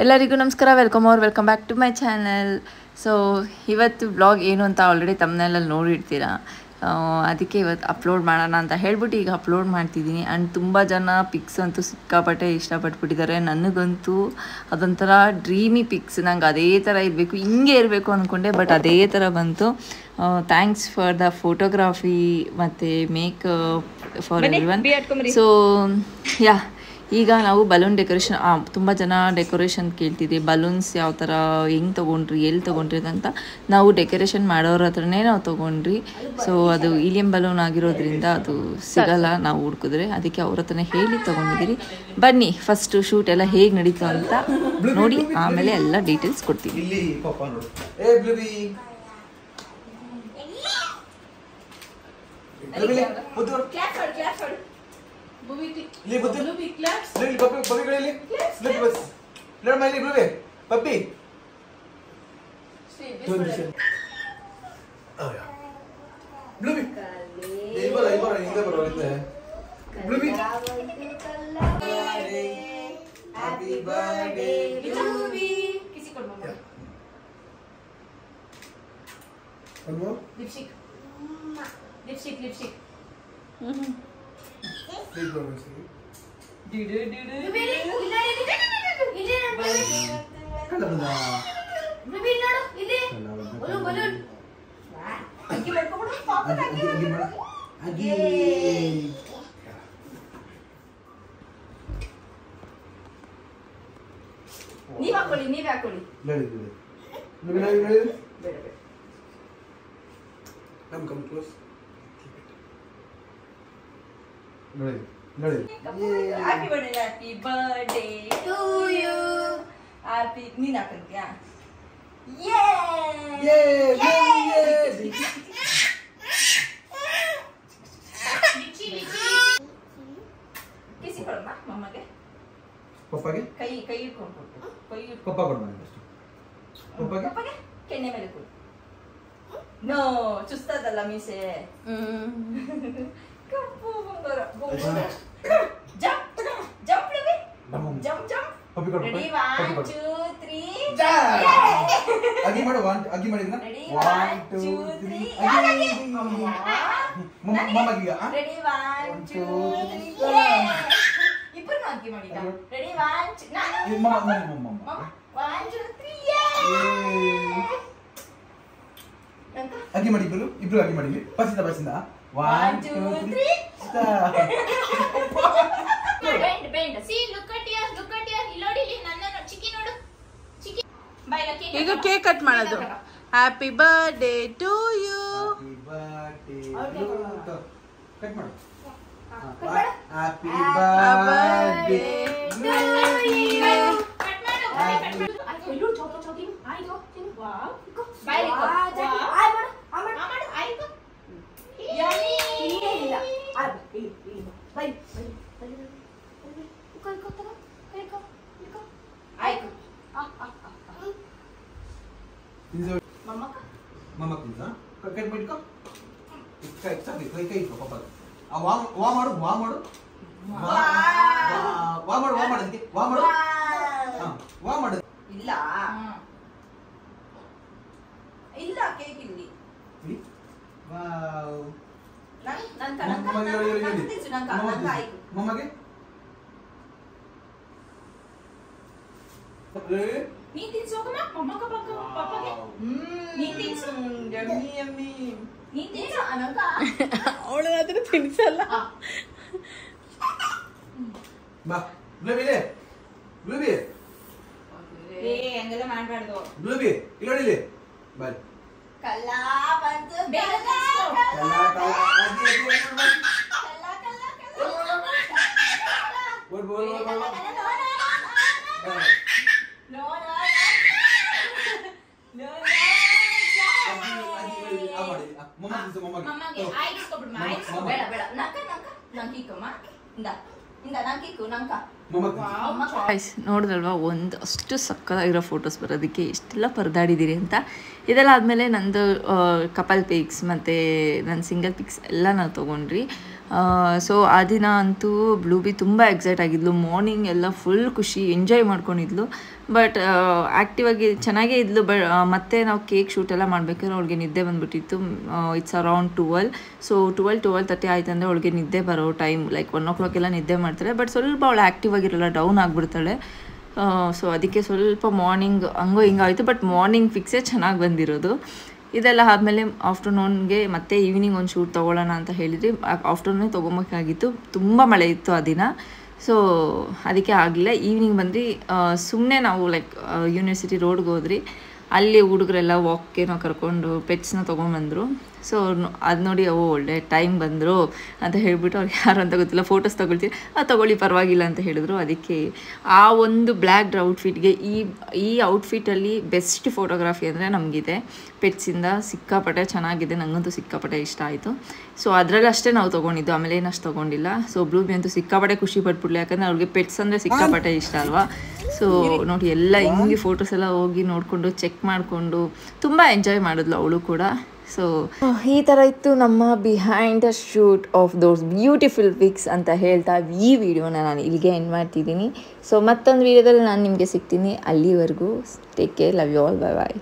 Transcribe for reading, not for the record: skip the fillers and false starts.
ಎಲ್ಲರಿಗೂ ನಮಸ್ಕಾರ, welcome back to my channel. So ಇವತ್ತು ವ್ಲಾಗ್ ಏನು ಅಂತ ಆಲ್ರೆಡಿ ತಮ್ಮನೆಲ್ಲಲ್ಲಿ ನೋಡಿರ್ತೀರ. ಅದಕ್ಕೆ ಇವತ್ತು ಅಪ್ಲೋಡ್ ಮಾಡೋಣ ಅಂತ ಹೇಳ್ಬಿಟ್ಟು ಈಗ ಅಪ್ಲೋಡ್ ಮಾಡ್ತಿದ್ದೀನಿ. ಆ್ಯಂಡ್ ತುಂಬ ಜನ ಪಿಕ್ಸ್ ಅಂತೂ ಸಿಕ್ಕಾಪಟ್ಟೆ ಇಷ್ಟಪಟ್ಬಿಟ್ಟಿದ್ದಾರೆ. ನನಗಂತೂ ಅದೊಂಥರ ಡ್ರೀಮಿ ಪಿಕ್ಸ್, ನಂಗೆ ಅದೇ ಥರ ಇರಬೇಕು, ಹಿಂಗೆ ಇರಬೇಕು ಅಂದ್ಕೊಂಡೆ, ಬಟ್ ಅದೇ ಥರ ಬಂತು. ಥ್ಯಾಂಕ್ಸ್ ಫಾರ್ ದ ಫೋಟೋಗ್ರಾಫಿ ಮತ್ತು make for everyone. So yeah, ಈಗ ನಾವು ಬಲೂನ್ ಡೆಕೋರೇಷನ್, ತುಂಬ ಜನ ಡೆಕೋರೇಷನ್ ಕೇಳ್ತಿದ್ದೆ, ಬಲೂನ್ಸ್ ಯಾವ ಥರ ಹೆಂಗೆ ತೊಗೊಂಡ್ರಿ, ಎಲ್ಲಿ ತೊಗೊಂಡ್ರಿ ಅಂತ. ನಾವು ಡೆಕೋರೇಷನ್ ಮಾಡೋರ ಹತ್ರನೇ ನಾವು ತೊಗೊಂಡ್ರಿ. ಸೊ ಅದು ಈಲಿಯಂ ಬಲೂನ್ ಆಗಿರೋದ್ರಿಂದ ಅದು ಸಿಗಲ್ಲ ನಾವು ಹುಡ್ಕಿದ್ರೆ, ಅದಕ್ಕೆ ಅವ್ರ ಹತ್ರನೇ ಹೇಳಿ ತೊಗೊಂಡಿದ್ದೀರಿ. ಬನ್ನಿ ಫಸ್ಟು ಶೂಟ್ ಎಲ್ಲ ಹೇಗೆ ನಡೀತು ಅಂತ ನೋಡಿ, ಆಮೇಲೆ ಎಲ್ಲ ಡೀಟೇಲ್ಸ್ ಕೊಡ್ತೀವಿ. ನೀವೇ ಹಾಕೊಳ್ಳಿ. Happy birthday to you. Happy ನೀನು ಹಾಕಂತ್ಯಾ? ಕಿಸಿ ಕೊಡಮ್ಮ ಮಮ್ಮಗೆ, ಪಪ್ಪಗೆ ಕೈ ಇಟ್ಕೊಂಡು ಪಪ್ಪ ಕೊಡ್ಬಾರ್ದು, ಪಪ್ಪಗೆ ಕೆನ್ನೆ ಮೇಲೆ ಕೊಡು. ನೋ ಚುಸ್ತದಲ್ಲ ಮೀಸೆ. ಕಪ್ಪು ಬಂಗಾರ. Jump jump jump jump. Ready 1 2 3 ಅಗಿ ಮಾಡು. ಅಗಿ ಮಾಡಿದ್ನ. ರೆಡಿ 1 2 3 ಮಮ್ಮಗೆ. ರೆಡಿ 1 2 3 ಇಬ್ಬರು ಅಗಿ ಮಾಡಿ. ರೆಡಿ 1 ನಾನು ಮಮ್ಮ 1 2 3 ಅಗಿ ಮಾಡಿ. ಇಬ್ರು ಅಗಿ ಮಾಡಿ. ಬಸಿಂದ 1 2 3 start. Bend see look at ಯರ್ ಇಲ್ಲೋಡಿ, ನನ್ನ ಚಿಕ್ಕಿ ನೋಡು, ಚಿಕ್ಕಿ ಬೈ. ಈಗ ಕೇಕ್ ಕಟ್ ಮಾಡೋದು. Happy birthday to you. Cut ಮಾಡು. Happy birthday to you. Cut ಮಾಡು. ಆಯ್ತು ಎಲ್ಲೂ ಚಾಕ್ಲೇಟ್ ಆಯ್ತು. Wow bye. ಆಯ್ತು ಆಯ್ತು. ಯಮ್ಮಿ ಇಲ್ಲ ಬೈ. ಇಲ್ಲ ಕೇಕ್ ಇಲ್ಲಿ. ಮಮ್ಮಗೆ ನೀನ್ ತಿನ್ಸೋಕಮ್ಮ ಮಮ್ಮಕ್ಕ ಪಪ್ಪಗೆ. ನೀನ್ ತಿನ್ಸು. ಯಮ್ಮಿ ನೀನ್ ತಿನ್ಸು ಅನಂತ. ಅವಳಾದ್ರೆ ತಿನ್ಸಲ್ಲ. ಬಾ ಬ್ಲೂಬಿಲೆ ಬ್ಲೂಬಿ. ಹಂಗೆಲ್ಲ ಮಾಡ್ಬಾರ್ದು. ಬ್ಲೂಬಿ ಇಲ್ಲೋಡಿಲಿ ಬಾ. ಕಲ್ಲಾ ಬಂತು. ನೋಡಿದ್ರಲ್ವಾ, ಒಂದು ಅಷ್ಟು ಸಕ್ಕತ್ತಾಗಿರೋ ಫೋಟೋಸ್ ಬರೋದಕ್ಕೆ ಎಷ್ಟೆಲ್ಲ ಪರದಾಡಿದ್ದೀರಿ ಅಂತ. ಇದೆಲ್ಲ ಆದಮೇಲೆ ನಂದು ಕಪಲ್ ಪಿಕ್ಸ್ ಮತ್ತು ನನ್ನ ಸಿಂಗಲ್ ಪಿಕ್ಸ್ ಎಲ್ಲ ನಾವು ತೊಗೊಂಡ್ರಿ. ಸೊ ಆ ದಿನ ಅಂತೂ ಬ್ಲೂಬಿ ತುಂಬ ಎಕ್ಸೈಟ್ ಆಗಿದ್ಲು. ಮಾರ್ನಿಂಗ್ ಎಲ್ಲ ಫುಲ್ ಖುಷಿ ಎಂಜಾಯ್ ಮಾಡ್ಕೊಂಡಿದ್ಲು. ಬಟ್ ಆ್ಯಕ್ಟಿವ್ ಆಗಿ ಚೆನ್ನಾಗೇ ಇದ್ಲು. ಮತ್ತೆ ನಾವು ಕೇಕ್ ಶೂಟ್ ಎಲ್ಲ ಮಾಡಬೇಕಾದ್ರೆ ಅವಳಿಗೆ ನಿದ್ದೆ ಬಂದುಬಿಟ್ಟಿತ್ತು. It's around 12. ಸೊ 12:30 ಆಯ್ತು ಅಂದರೆ ಅವಳಿಗೆ ನಿದ್ದೆ ಬರೋ ಟೈಮ್, ಲೈಕ್ 1 o'clock ಎಲ್ಲ ನಿದ್ದೆ ಮಾಡ್ತಾಳೆ. ಬಟ್ ಸ್ವಲ್ಪ ಅವಳು ಆ್ಯಕ್ಟಿವ್ ಆಗಿರಲ್ಲ, ಡೌನ್ ಆಗಿಬಿಡ್ತಾಳೆ. ಸೊ ಅದಕ್ಕೆ ಸ್ವಲ್ಪ ಮಾರ್ನಿಂಗ್ ಹಂಗೋ ಹಿಂಗಾಯಿತು. ಬಟ್ ಮಾರ್ನಿಂಗ್ ಫಿಕ್ಸೇ ಚೆನ್ನಾಗಿ ಬಂದಿರೋದು. ಇದೆಲ್ಲ ಆದಮೇಲೆ ಆಫ್ಟರ್ನೂನ್ಗೆ ಮತ್ತೆ ಈವ್ನಿಂಗ್ ಒಂದು ಶೂಟ್ ತೊಗೊಳ್ಳೋಣ ಅಂತ ಹೇಳಿದ್ರಿ. ಆಫ್ಟರ್ನೂನೇ ತೊಗೊಬೇಕಾಗಿತ್ತು, ತುಂಬ ಮಳೆ ಇತ್ತು ಆ ದಿನ. ಸೊ ಅದಕ್ಕೆ ಆಗಲಿಲ್ಲ. ಈವ್ನಿಂಗ್ ಬಂದು ಸುಮ್ಮನೆ ನಾವು ಲೈಕ್ ಯೂನಿವರ್ಸಿಟಿ ರೋಡ್ಗೆ ಹೋದ್ರಿ. ಅಲ್ಲಿ ಹುಡುಗರೆಲ್ಲ ವಾಕ್ಗೆ ನಾವು ಕರ್ಕೊಂಡು ಪೆಟ್ಸ್ನ ತೊಗೊಂಡ್ಬಂದರು. ಸೊ ಅದು ನೋಡಿ ಒಳ್ಳೆ ಟೈಮ್ ಬಂದರು ಅಂತ ಹೇಳಿಬಿಟ್ಟು ಅವ್ರಿಗೆ ಯಾರು ಅಂತ ಗೊತ್ತಿಲ್ಲ, ಫೋಟೋಸ್ ತೊಗೊಳ್ತೀವಿ, ತೊಗೊಳ್ಳಿ ಪರವಾಗಿಲ್ಲ ಅಂತ ಹೇಳಿದ್ರು. ಅದಕ್ಕೆ ಆ ಒಂದು ಬ್ಲ್ಯಾಕ್ ಔಟ್ಫಿಟ್ಗೆ ಈ ಔಟ್ಫಿಟ್ಟಲ್ಲಿ ಬೆಸ್ಟ್ ಫೋಟೋಗ್ರಫಿ ಅಂದರೆ ನಮಗಿದೆ. ಪೆಟ್ಸಿಂದ ಸಿಕ್ಕಾಪಟ್ಟೆ ಚೆನ್ನಾಗಿದೆ, ನನಗಂತೂ ಸಿಕ್ಕಾಪಟ್ಟೆ ಇಷ್ಟ ಆಯಿತು. ಸೊ ಅದರಲ್ಲಿ ಅಷ್ಟೇ ನಾವು ತೊಗೊಂಡಿದ್ದು, ಆಮೇಲೆ ಏನಷ್ಟು ತೊಗೊಂಡಿಲ್ಲ. ಸೊ ಬ್ಲೂಬಿ ಅಂತೂ ಸಿಕ್ಕಾಪಟ್ಟೆ ಖುಷಿ ಪಟ್ಬಿಡ್ಲಿ, ಯಾಕಂದರೆ ಅವ್ರಿಗೆ ಪೆಟ್ಸ್ ಅಂದರೆ ಸಿಕ್ಕಾಪಟ್ಟೆ ಇಷ್ಟ ಅಲ್ವಾ. ಸೊ ನೋಡಿ ಎಲ್ಲ ಹಿಂಗೆ ಫೋಟೋಸ್ ಎಲ್ಲ ಹೋಗಿ ನೋಡಿಕೊಂಡು ಚೆಕ್ ಮಾಡಿಕೊಂಡು ತುಂಬ ಎಂಜಾಯ್ ಮಾಡಿದ್ಲು ಅವಳು ಕೂಡ. ಸೊ ಈ ಥರ ಇತ್ತು ನಮ್ಮ behind the shoot of those beautiful pics ಅಂತ ಹೇಳ್ತಾ ಈ ವಿಡಿಯೋನ ನಾನು ಇಲ್ಲಿಗೆ ಎಂಡ್ ಮಾಡ್ತಿದ್ದೀನಿ. ಸೊ ಮತ್ತೊಂದು ವಿಡಿಯೋದಲ್ಲಿ ನಾನು ನಿಮಗೆ ಸಿಗ್ತೀನಿ. ಅಲ್ಲಿವರೆಗೂ take care, love you all, bye bye.